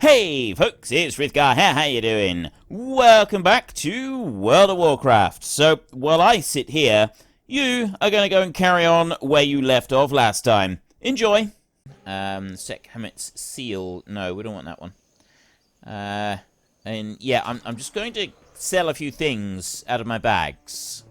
Hey folks, it's Frith Guardians here, how you doing? Welcome back to World of Warcraft. So, while I sit here, you are going to go and carry on where you left off last time. Enjoy! Sekhamit's seal. No, we don't want that one. And yeah, I'm just going to sell a few things out of my bags.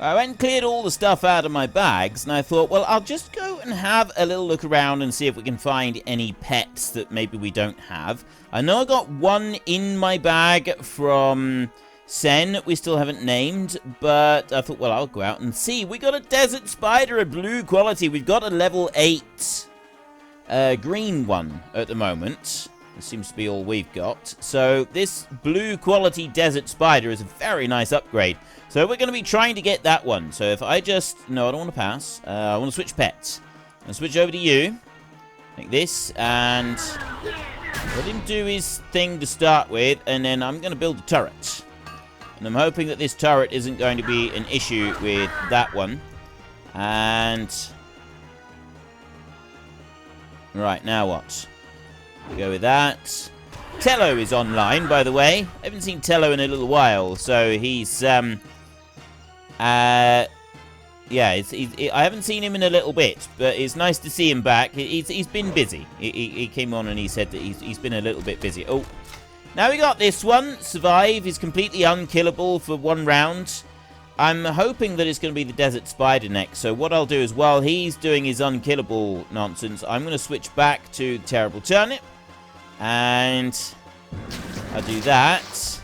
I went and cleared all the stuff out of my bags, and I thought, well, I'll just go and have a little look around and see if we can find any pets that maybe we don't have. I know I got one in my bag from Sen we still haven't named, but I thought, well, I'll go out and see. We got a desert spider, a blue quality. We've got a level 8 green one at the moment. This seems to be all we've got. So this blue quality desert spider is a very nice upgrade. So we're going to be trying to get that one. So if I just... No, I don't want to pass. I want to switch pets. I'm going to switch over to you. Like this. And let him do his thing to start with. And then I'm going to build a turret. And I'm hoping that this turret isn't going to be an issue with that one. And... Right, now what? Go with that. Tello is online, by the way. I haven't seen Tello in a little while. So he's... yeah, I haven't seen him in a little bit, but it's nice to see him back. He's been busy. He came on and he said that he's been a little bit busy. Oh, now we got this one. Survive. He's completely unkillable for one round. I'm hoping that it's going to be the desert spider next. So what I'll do is, while he's doing his unkillable nonsense, I'm going to switch back to the terrible turnip. And I'll do that.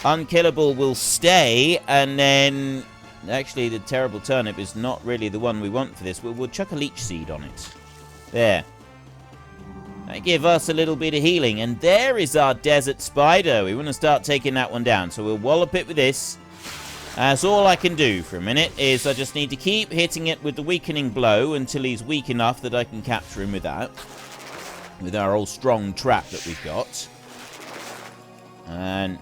Unkillable will stay, and then... Actually, the terrible turnip is not really the one we want for this. We'll chuck a leech seed on it. There. That give us a little bit of healing. And there is our desert spider. We want to start taking that one down. So we'll wallop it with this. That's all I can do for a minute, is I just need to keep hitting it with the weakening blow until he's weak enough that I can capture him with that. With our old strong trap that we've got. And...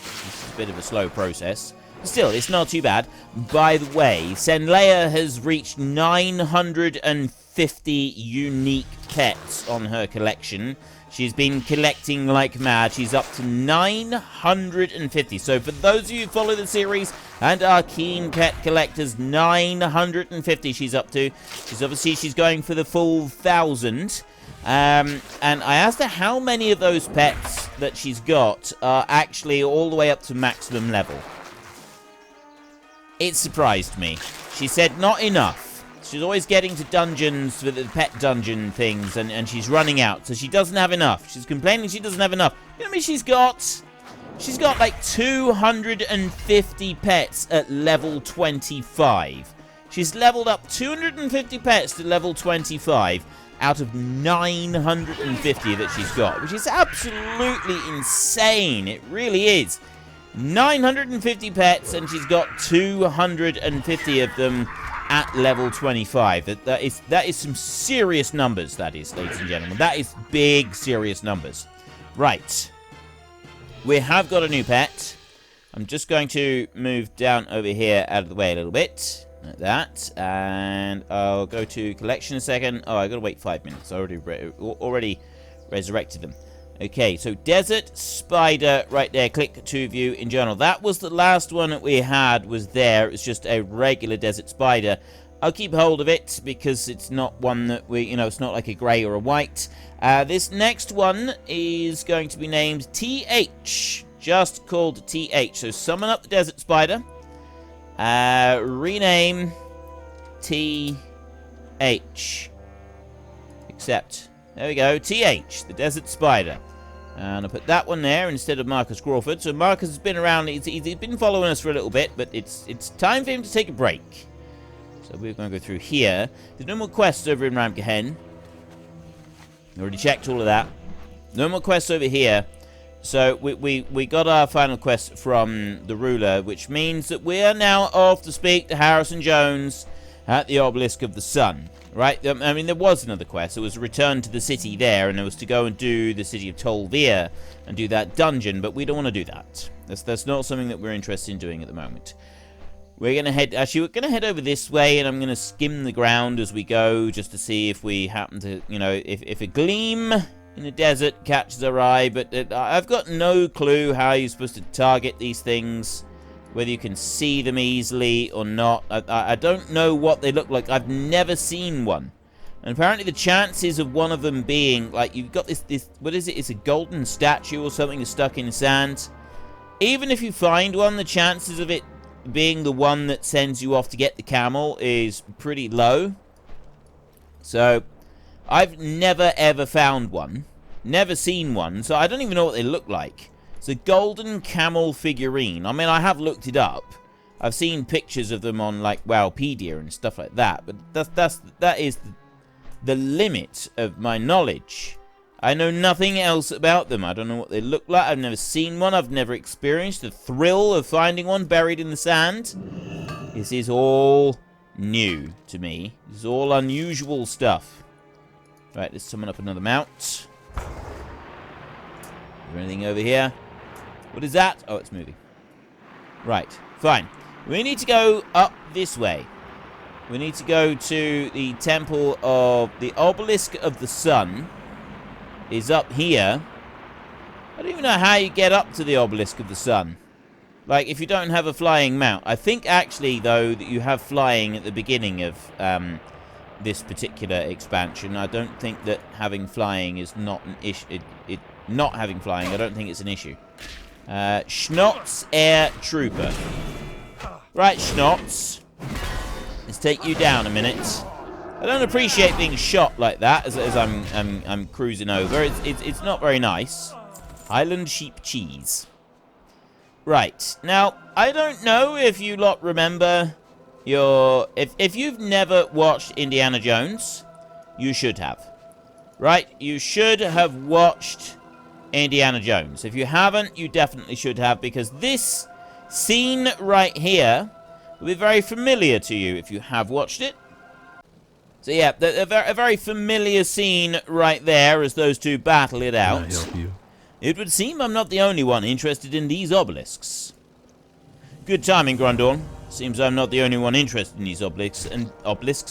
this is a bit of a slow process. Still, it's not too bad. By the way, Senleia has reached 950 unique pets on her collection. She's been collecting like mad. She's up to 950. So for those of you who follow the series and are keen pet collectors, 950 she's up to. She's going for the full 1,000. And I asked her how many of those pets that she's got are actually all the way up to maximum level. It surprised me. She said not enough. She's always getting to dungeons for the pet dungeon things, and she's running out, so she doesn't have enough. She's complaining she doesn't have enough. You know what I mean? She's got like 250 pets at level 25. She's leveled up 250 pets to level 25 out of 950 that she's got, which is absolutely insane. It really is. 950 pets, and she's got 250 of them at level 25. That is some serious numbers, that is, ladies and gentlemen. That is big, serious numbers. Right. We have got a new pet. I'm just going to move down over here out of the way a little bit. Like that. And I'll go to collection a second. Oh, I've got to wait 5 minutes. I already resurrected them. Okay, so desert spider right there. Click to view in journal. That was the last one that we had was there. It was just a regular desert spider. I'll keep hold of it because it's not one that it's not like a grey or a white. This next one is going to be named TH. Just called TH. So summon up the desert spider. Rename TH. Accept. There we go. TH, the desert spider. And I'll put that one there instead of Marcus Crawford. So Marcus has been around. He's been following us for a little bit, but it's time for him to take a break. So we're going to go through here. There's no more quests over in Ramgahen. Already checked all of that. No more quests over here. So we got our final quest from the ruler, which means that we are now off to speak to Harrison Jones at the obelisk of the sun. Right? I mean, there was another quest. It was return to the city there, and it was to go and do the city of Tolvir and do that dungeon, but we don't want to do that. That's not something that we're interested in doing at the moment. We're going to head over this way, and I'm going to skim the ground as we go, just to see if we happen to, if a gleam in the desert catches our eye, but I've got no clue how you're supposed to target these things, whether you can see them easily or not. I don't know what they look like. I've never seen one. And apparently the chances of one of them being, like, you've got this what is it? It's a golden statue or something stuck in the sand. Even if you find one, the chances of it being the one that sends you off to get the camel is pretty low. So, I've never ever found one. Never seen one, so I don't even know what they look like. It's a golden camel figurine. I mean, I have looked it up. I've seen pictures of them on, like, Wowpedia and stuff like that, but that is the limit of my knowledge. I know nothing else about them. I don't know what they look like. I've never seen one. I've never experienced the thrill of finding one buried in the sand. This is all new to me. This is all unusual stuff. Right, let's summon up another mount. Is there anything over here? What is that? Oh, it's moving. Right, fine. We need to go up this way. We need to go to the temple of the obelisk of the sun. Is up here. I don't even know how you get up to the obelisk of the sun. Like, if you don't have a flying mount. I think, actually, though, that you have flying at the beginning of this particular expansion. I don't think that having flying is not an issue. Not having flying, I don't think it's an issue. Schnott's Air Trooper. Right, Schnott's. Let's take you down a minute. I don't appreciate being shot like that as I'm cruising over. It's not very nice. Highland sheep cheese. Right. Now, I don't know if you lot remember if you've never watched Indiana Jones, you should have. Right? You should have watched Indiana Jones. If you haven't, you definitely should have, because this scene right here will be very familiar to you if you have watched it. So yeah, a very familiar scene right there as those two battle it out. Can I help you? It would seem I'm not the only one interested in these obelisks. Good timing, Grundorn. Seems I'm not the only one interested in these obelisks,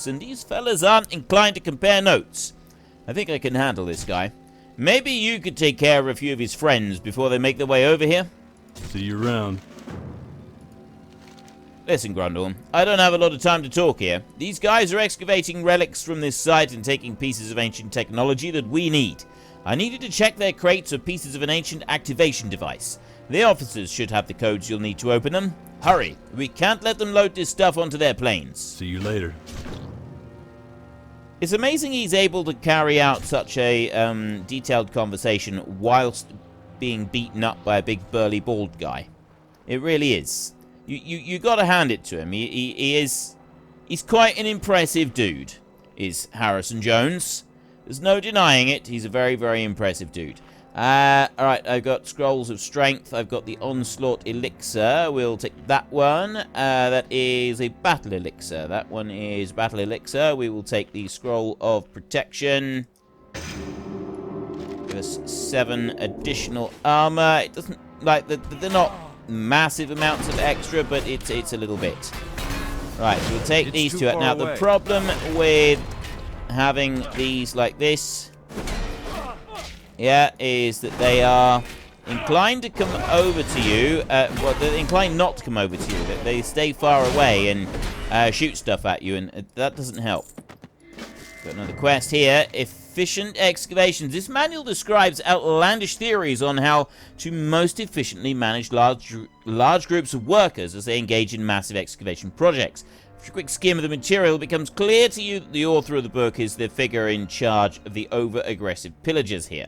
and these fellas aren't inclined to compare notes. I think I can handle this guy. Maybe you could take care of a few of his friends before they make their way over here? See you around. Listen, Grundorn, I don't have a lot of time to talk here. These guys are excavating relics from this site and taking pieces of ancient technology that we need. I needed to check their crates of pieces of an ancient activation device. The officers should have the codes you'll need to open them. Hurry, we can't let them load this stuff onto their planes. See you later. It's amazing he's able to carry out such a detailed conversation whilst being beaten up by a big burly bald guy. It really is. You gotta hand it to him. He's quite an impressive dude, is Harrison Jones. There's no denying it. He's a very, very impressive dude. Alright, I've got Scrolls of Strength. I've got the Onslaught Elixir. We'll take that one. That is a Battle Elixir. That one is Battle Elixir. We will take the Scroll of Protection. Give us 7 additional armor. It doesn't, like, they're not massive amounts of extra, but it's a little bit. Right, so we'll take these two out. Now, the problem with having these like this, yeah, is that they are inclined to come over to you. Well, they're inclined not to come over to you. They stay far away and shoot stuff at you, and that doesn't help. Got another quest here. Efficient excavations. This manual describes outlandish theories on how to most efficiently manage large groups of workers as they engage in massive excavation projects. After a quick skim of the material, it becomes clear to you that the author of the book is the figure in charge of the over-aggressive pillagers here.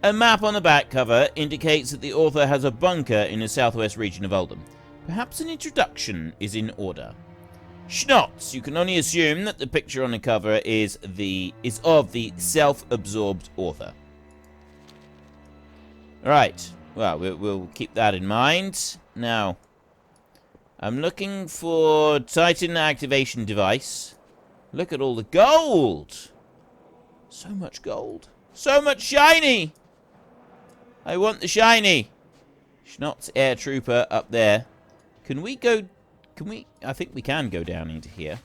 A map on the back cover indicates that the author has a bunker in the southwest region of Uldum. Perhaps an introduction is in order. Schnott. You can only assume that the picture on the cover is of the self-absorbed author. Right. Well, we'll keep that in mind. Now, I'm looking for Titan activation device. Look at all the gold. So much gold. So much shiny. I want the shiny. Schnott's Air Trooper up there. Can we go... I think we can go down into here.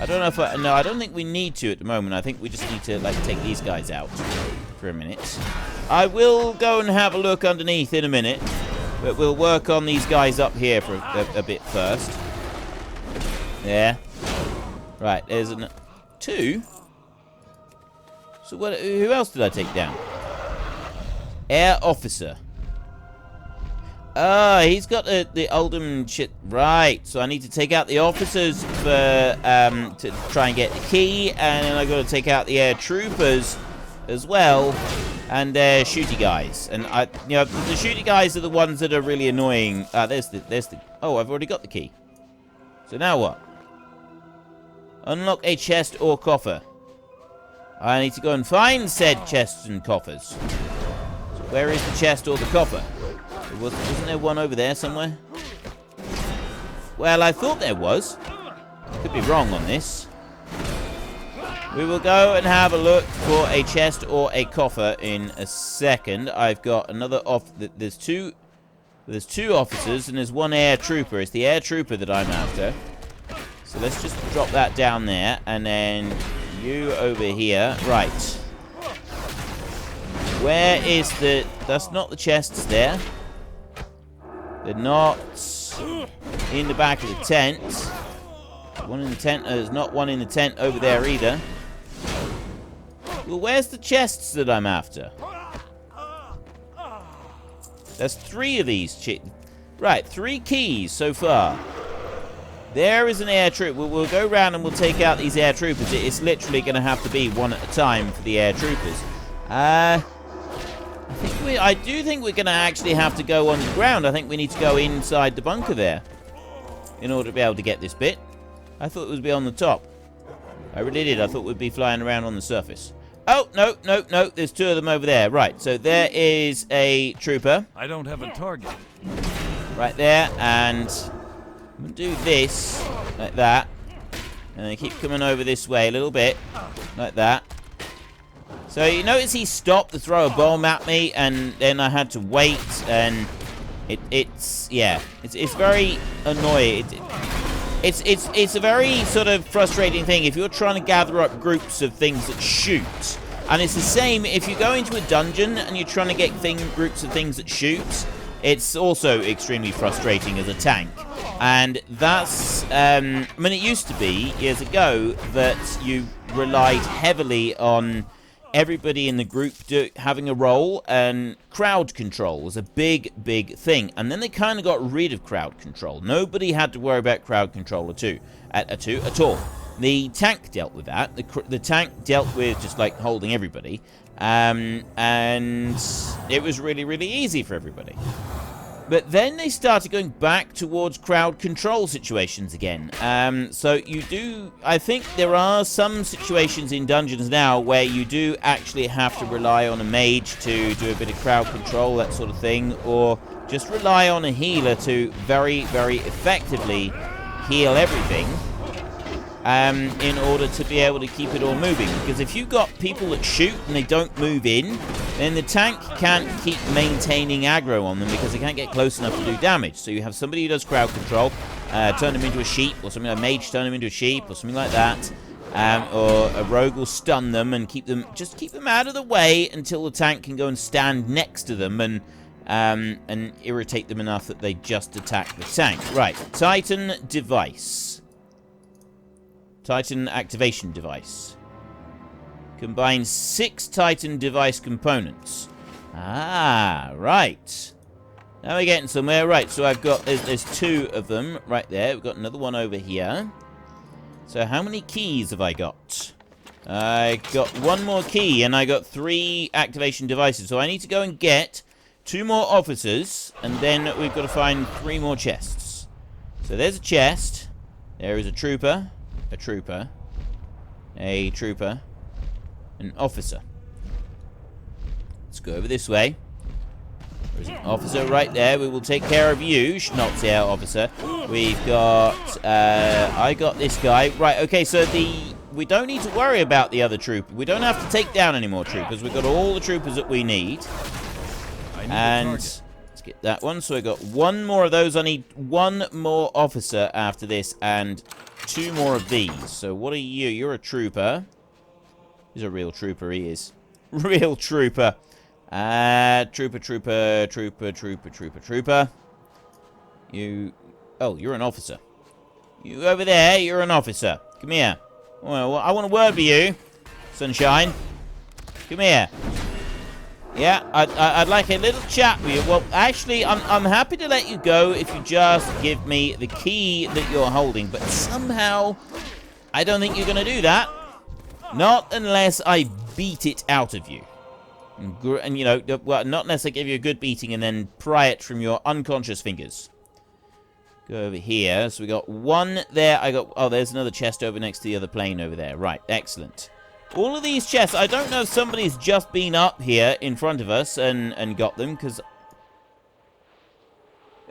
I don't know if no, I don't think we need to at the moment. I think we just need to, like, take these guys out. for a minute. I will go and have a look underneath in a minute. But we'll work on these guys up here for a bit first. There. Right, there's 2. So who else did I take down? Air officer. Ah, he's got the Uldum shit. Right, so I need to take out the officers for to try and get the key, and then I got to take out the air troopers as well, and they're shooty guys. And the shooty guys are the ones that are really annoying. There's the. Oh, I've already got the key. So now what? Unlock a chest or coffer. I need to go and find said chests and coffers. So where is the chest or the coffer? Wasn't there one over there somewhere? Well, I thought there was. Could be wrong on this. We will go and have a look for a chest or a coffer in a second. I've got another There's two officers and there's one air trooper. It's the air trooper that I'm after. So let's just drop that down there, and then you over here. Right. Where is the... That's not the chests there. They're not in the back of the tent. One in the tent. There's not one in the tent over there either. Well, where's the chests that I'm after? There's 3 of these. Right, 3 keys so far. There is an air troop. We'll go around and we'll take out these air troopers. It's literally going to have to be one at a time for the air troopers. I do think we're going to actually have to go underground. I think we need to go inside the bunker there in order to be able to get this bit. I thought it would be on the top. I really did. I thought we'd be flying around on the surface. Oh, no. There's 2 of them over there. Right, so there is a trooper. I don't have a target. Right there, and I'm going to do this, like that. And then keep coming over this way a little bit, like that. So you notice he stopped to throw a bomb at me, and then I had to wait, and it's very annoying. It's a very sort of frustrating thing if you're trying to gather up groups of things that shoot. And it's the same if you go into a dungeon and you're trying to get groups of things that shoot. It's also extremely frustrating as a tank. And that's, it used to be, years ago, that you relied heavily on everybody in the group having a role, and crowd control was a big thing. And then they kind of got rid of crowd control. Nobody had to worry about crowd control at all. The tank dealt with that. The tank dealt with just like holding everybody, and it was really easy for everybody. But then they started going back towards crowd control situations again. So you do... I think there are some situations in dungeons now where you do actually have to rely on a mage to do a bit of crowd control, that sort of thing. Or just rely on a healer to very effectively heal everything. In order to be able to keep it all moving. Because if you've got people that shoot and they don't move in, then the tank can't keep maintaining aggro on them because they can't get close enough to do damage. So you have somebody who does crowd control, turn them into a sheep, or something like a mage turn them into a sheep, or something like that. Or a rogue will stun them and keep them out of the way until the tank can go and stand next to them and irritate them enough that they just attack the tank. Right, Titan device. Titan activation device. Combines 6 Titan device components. Ah, right. Now we're getting somewhere. Right, so I've got... There's 2 of them right there. We've got another one over here. So how many keys have I got? I got 1 more key, and I got 3 activation devices. So I need to go and get 2 more officers, and then we've got to find 3 more chests. So there's a chest. There is a trooper. A trooper, an officer. Let's go over this way. There's an officer right there. We will take care of you, Schnott's air officer. We've got, I got this guy. Right, okay, so we don't need to worry about the other trooper. We don't have to take down any more troopers. We've got all the troopers that we need. And let's get that one. So I got 1 more of those. I need 1 more officer after this, and 2 more of these. So what are you? You're a trooper. He's a real trooper, he is. Real trooper. Trooper. You... Oh, you're an officer. You over there, you're an officer. Come here. Well, I want a word with you, Sunshine. Come here. Yeah, I'd like a little chat with you. Well, actually, I'm happy to let you go if you just give me the key that you're holding. But somehow, I don't think you're going to do that. Not unless I beat it out of you. And, you know, well, not unless I give you a good beating and then pry it from your unconscious fingers. Go over here. So we got one there. Oh, there's another chest over next to the other plane over there. Right, excellent. All of these chests, I don't know if somebody's just been up here in front of us and got them, because...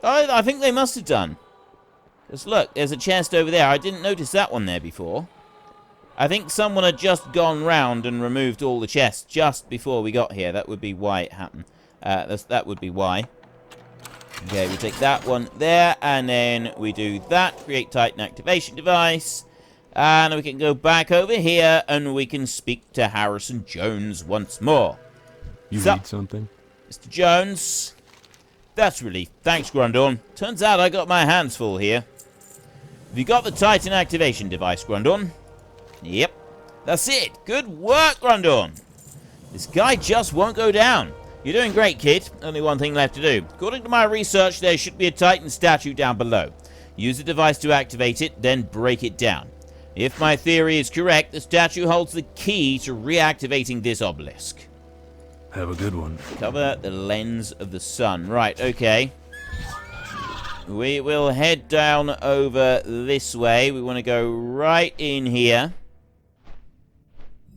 I think they must have done. Because look, there's a chest over there. I didn't notice that one there before. I think someone had just gone round and removed all the chests just before we got here. That would be why it happened. That would be why. Okay, we take that one there, and then we do that. Create Titan activation device. And we can go back over here, and we can speak to Harrison Jones once more. You need something? Mr. Jones. That's relief. Thanks, Grundorn. Turns out I got my hands full here. Have you got the Titan activation device, Grundorn? Yep. That's it. Good work, Grundorn. This guy just won't go down. You're doing great, kid. Only one thing left to do. According to my research, there should be a Titan statue down below. Use the device to activate it, then break it down. If my theory is correct, the statue holds the key to reactivating this obelisk. Have a good one. Cover the lens of the sun. Right, okay. We will head down over this way. We want to go right in here.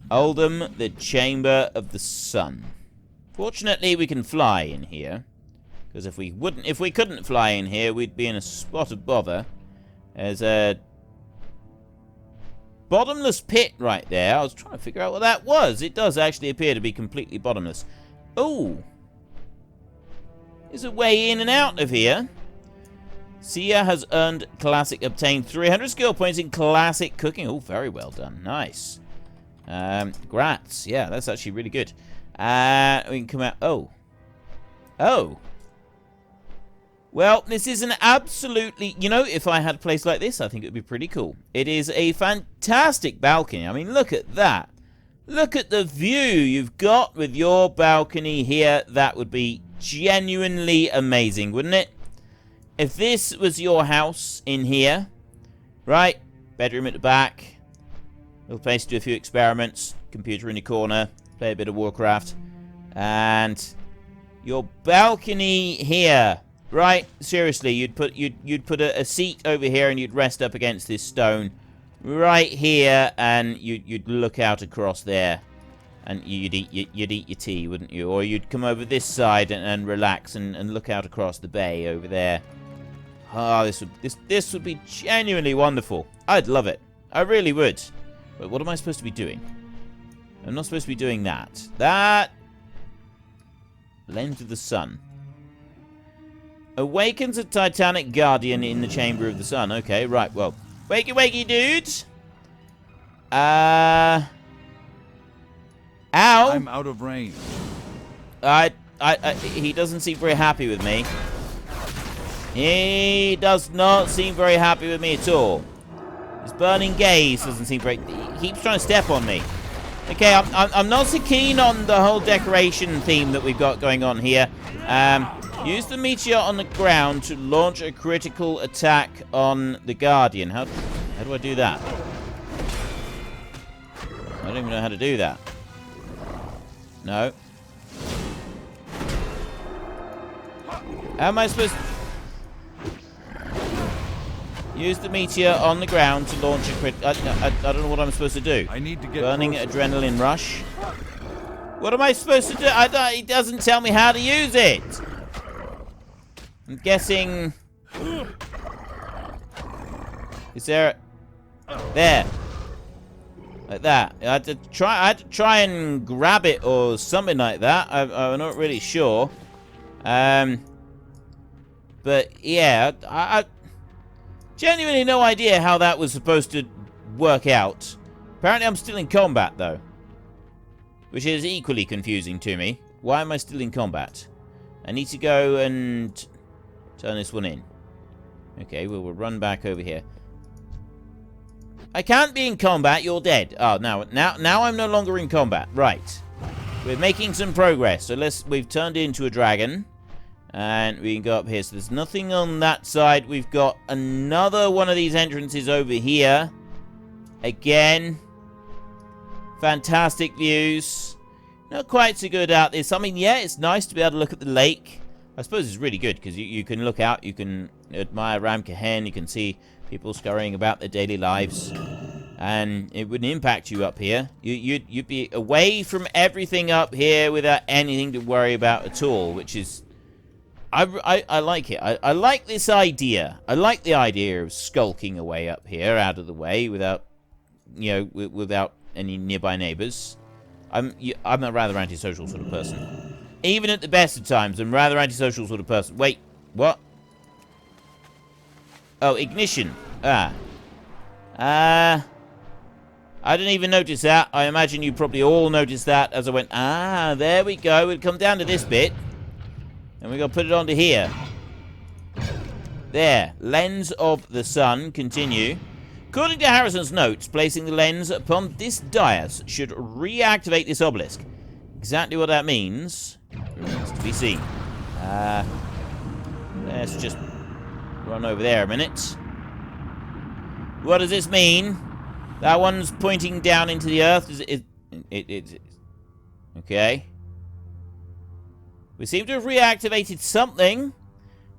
Uldum, the Chamber of the Sun. Fortunately, we can fly in here. Because if we couldn't fly in here, we'd be in a spot of bother. There's a bottomless pit right there. I was trying to figure out what that was. It does actually appear to be completely bottomless. Oh! There's a way in and out of here. Sia has earned classic, obtained 300 skill points in classic cooking. Oh, very well done. Nice. Grats. Yeah, that's actually really good. We can come out. Oh. Oh. Well, this is an absolutely... You know, if I had a place like this, I think it would be pretty cool. It is a fantastic balcony. I mean, look at that. Look at the view you've got with your balcony here. That would be genuinely amazing, wouldn't it? If this was your house in here, right? Bedroom at the back. Little place to do a few experiments. Computer in the corner. Play a bit of Warcraft. And your balcony here. Right, seriously, you'd put a seat over here and you'd rest up against this stone right here, and you'd look out across there, and you'd eat your tea, wouldn't you? Or you'd come over this side and relax and look out across the bay over there. Oh, this would be genuinely wonderful. I'd love it. I really would. But what am I supposed to be doing? I'm not supposed to be doing that. That lens of the sun. Awakens a Titanic Guardian in the Chamber of the Sun. Okay, right, well. Wakey, wakey, dudes! Ow! I'm out of range. He doesn't seem very happy with me. He does not seem very happy with me at all. His burning gaze doesn't seem very... He keeps trying to step on me. Okay, I'm not so keen on the whole decoration theme that we've got going on here. Use the meteor on the ground to launch a critical attack on the Guardian. How do I do that? I don't even know how to do that. No. How am I supposed to... Use the meteor on the ground to launch a crit... I don't know what I'm supposed to do. I need to get Burning closer. adrenaline rush. What am I supposed to do? He doesn't tell me how to use it. I'm guessing... Is there... There. Like that. I had to try and grab it or something like that. I'm not really sure. But yeah, I genuinely no idea how that was supposed to work out. Apparently I'm still in combat though. which is equally confusing to me. Why am I still in combat? I need to go and turn this one in. Okay, well, we'll run back over here. I can't be in combat, you're dead. Oh, now I'm no longer in combat. Right. We're making some progress. So we've turned into a dragon. And we can go up here. So there's nothing on that side. We've got another one of these entrances over here. Again. Fantastic views. Not quite so good out this. I mean, yeah, it's nice to be able to look at the lake. I suppose it's really good because you can look out. You can admire Ramkehen. You can see people scurrying about their daily lives. And it wouldn't impact you up here. You'd be away from everything up here without anything to worry about at all, which is... I like it. I like this idea. I like the idea of skulking away up here, out of the way, without, without any nearby neighbors. I'm a rather antisocial sort of person. Even at the best of times, I'm a rather antisocial sort of person. Wait, what? Oh, ignition. I didn't even notice that. I imagine you probably all noticed that as I went, there we go. We'll come down to this bit. And we're going to put it onto here. There. Lens of the sun. Continue. According to Harrison's notes, placing the lens upon this dais should reactivate this obelisk. Exactly what that means remains to be seen. Let's just run over there a minute. What does this mean? That one's pointing down into the earth. Okay. We seem to have reactivated something.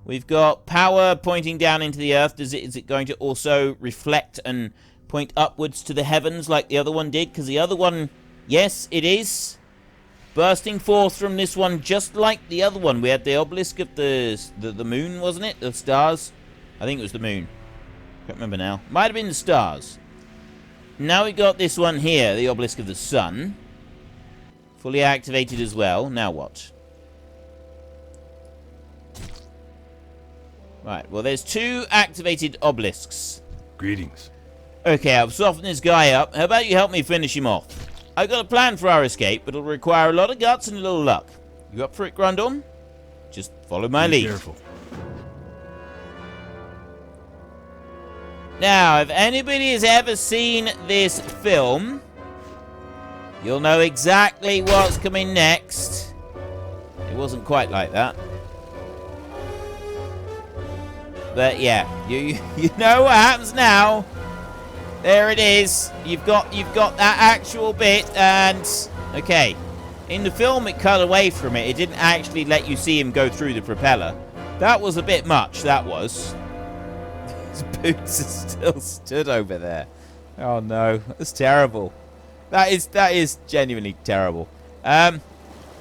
We've got power pointing down into the earth. Is it going to also reflect and point upwards to the heavens like the other one did? Because the other one, yes, it is. Bursting forth from this one just like the other one. We had the obelisk of the moon, wasn't it? The stars? I think it was the moon. Can't remember now. Might have been the stars. Now we got this one here, the obelisk of the sun. Fully activated as well. Now what? Right, well, there's 2 activated obelisks. Greetings. Okay, I've softened this guy up. How about you help me finish him off? I've got a plan for our escape, but it'll require a lot of guts and a little luck. You up for it, Grundorn? Just follow my lead. Be careful. Now, if anybody has ever seen this film, you'll know exactly what's coming next. It wasn't quite like that. But yeah, you know what happens now. There it is. You've got that actual bit, and okay. In the film, it cut away from it. It didn't actually let you see him go through the propeller. That was a bit much. That was. His boots are still stood over there. Oh no, that's terrible. That is genuinely terrible.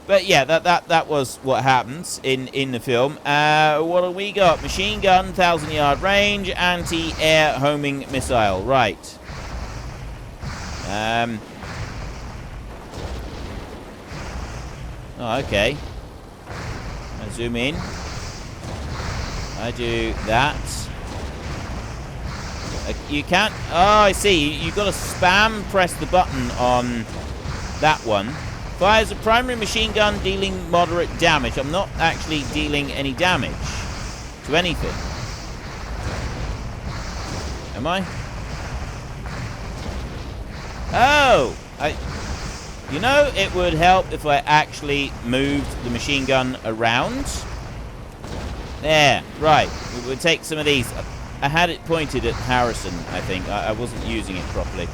But yeah, that was what happens in the film. What do we got? Machine gun, 1,000-yard range, anti-air homing missile. Right. Oh, okay. I zoom in. I do that. You can't... Oh, I see. You've got to spam press the button on that one. Fires a primary machine gun, dealing moderate damage. I'm not actually dealing any damage to anything. Am I? Oh! You know, it would help if I actually moved the machine gun around. There, right. We would take some of these. I had it pointed at Harrison, I think. I wasn't using it properly.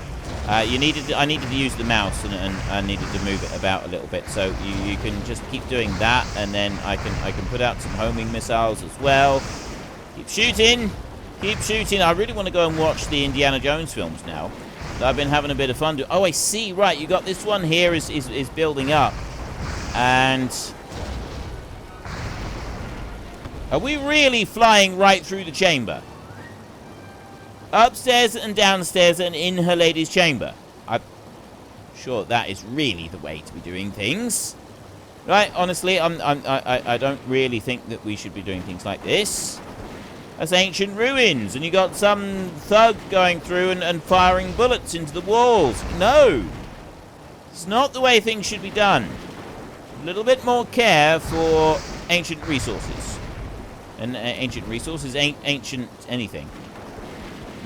I needed to use the mouse, and I needed to move it about a little bit. So you can just keep doing that, and then I can put out some homing missiles as well. Keep shooting, keep shooting. I really want to go and watch the Indiana Jones films now. I've been having a bit of fun. Oh, I see. Right, you got this one here is building up, and are we really flying right through the chamber? Upstairs and downstairs and in her lady's chamber. I'm sure that is really the way to be doing things. Right, honestly, I don't really think that we should be doing things like this. That's ancient ruins, and you got some thug going through and firing bullets into the walls. No! It's not the way things should be done. A little bit more care for ancient resources. And ancient resources ain't ancient anything.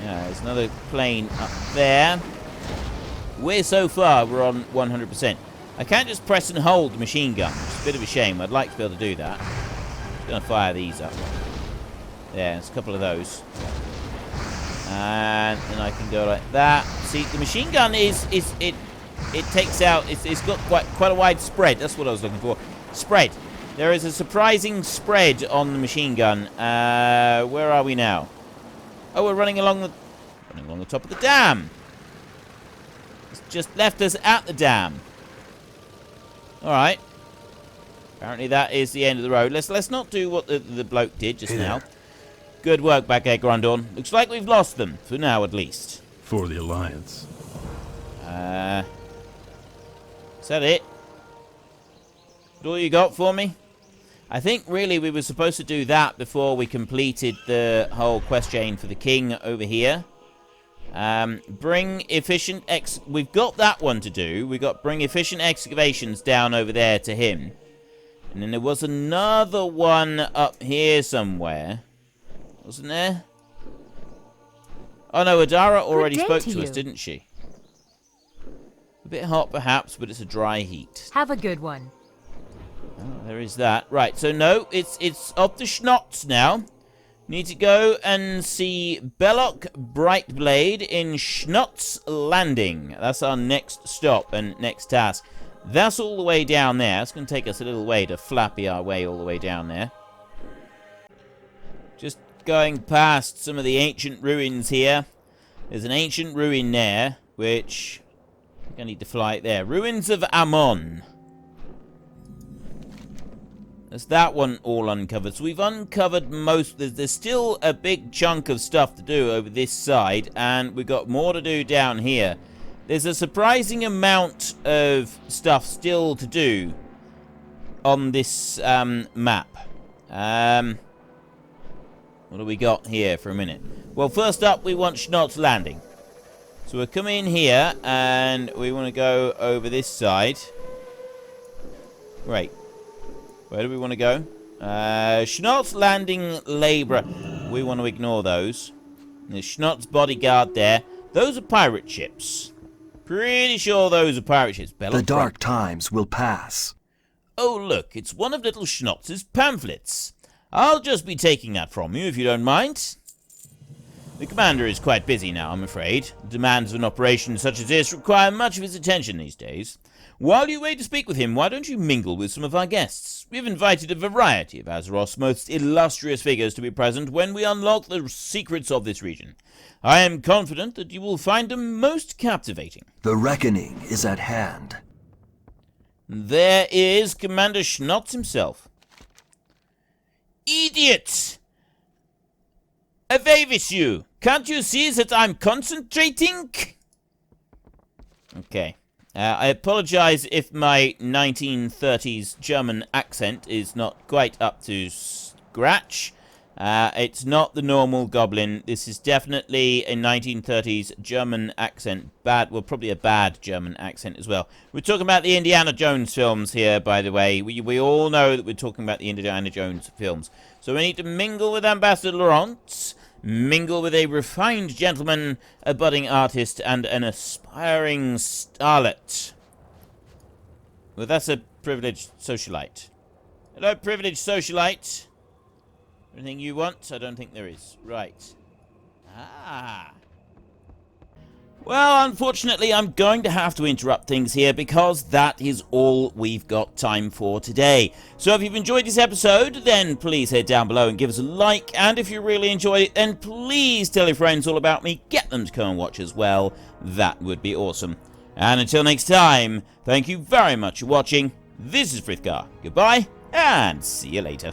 Yeah, there's another plane up there. So far, we're on 100%. I can't just press and hold the machine gun, which is a bit of a shame. I'd like to be able to do that. I'm going to fire these up. Yeah, there's a couple of those. And then I can go like that. See, the machine gun it takes out, it's got quite a wide spread. That's what I was looking for. Spread. There is a surprising spread on the machine gun. Where are we now? Oh, we're running along the top of the dam. It's just left us at the dam. Alright. Apparently that is the end of the road. Let's not do what the bloke did just now. Good work back there, Grundorn. Looks like we've lost them, for now at least. For the Alliance. Is that it? Is that all you got for me? I think really we were supposed to do that before we completed the whole quest chain for the king over here. Bring efficient we've got that one to do. We've got bring efficient excavations down over there to him. And then there was another one up here somewhere. Wasn't there? Oh no, Adara already spoke to us, didn't she? A bit hot perhaps, but it's a dry heat. Have a good one. Oh, there is that. Right, so no, it's up to Schnott now. Need to go and see Belloc Brightblade in Schnott's Landing. That's our next stop and next task. That's all the way down there. It's going to take us a little way to flappy our way all the way down there. Just going past some of the ancient ruins here. There's an ancient ruin there, which I think I need to fly it there. Ruins of Ammon. There's that one all uncovered. So we've uncovered most. There's still a big chunk of stuff to do over this side, and we've got more to do down here. There's a surprising amount of stuff still to do on this map. What do we got here for a minute? Well, first up, we want Schnott's Landing. So we're coming in here, and we want to go over this side. Great. Where do we want to go? Schnott's Landing Labourer. We want to ignore those. There's Schnott's Bodyguard there. Those are pirate ships. Pretty sure those are pirate ships. The dark times will pass. Oh, look. It's one of little Schnott's pamphlets. I'll just be taking that from you, if you don't mind. The commander is quite busy now, I'm afraid. The demands of an operation such as this require much of his attention these days. While you wait to speak with him, why don't you mingle with some of our guests? We've invited a variety of Azeroth's most illustrious figures to be present when we unlock the secrets of this region. I am confident that you will find them most captivating. The reckoning is at hand. There is Commander Schnott himself. Idiot! Away with you! Can't you see that I'm concentrating? Okay. I apologize if my 1930s German accent is not quite up to scratch. It's not the normal goblin. This is definitely a 1930s German accent. Well, probably a bad German accent as well. We're talking about the Indiana Jones films here, by the way. We all know that we're talking about the Indiana Jones films. So we need to mingle with Ambassador Laurent, mingle with a refined gentleman, a budding artist, and an aspiring starlet. Well, that's a privileged socialite. Hello, privileged socialite. Anything you want? I don't think there is. Right. Ah. Well, unfortunately, I'm going to have to interrupt things here because that is all we've got time for today. So if you've enjoyed this episode, then please head down below and give us a like. And if you really enjoyed it, then please tell your friends all about me. Get them to come and watch as well. That would be awesome. And until next time, thank you very much for watching. This is Frith Guardians. Goodbye, and see you later.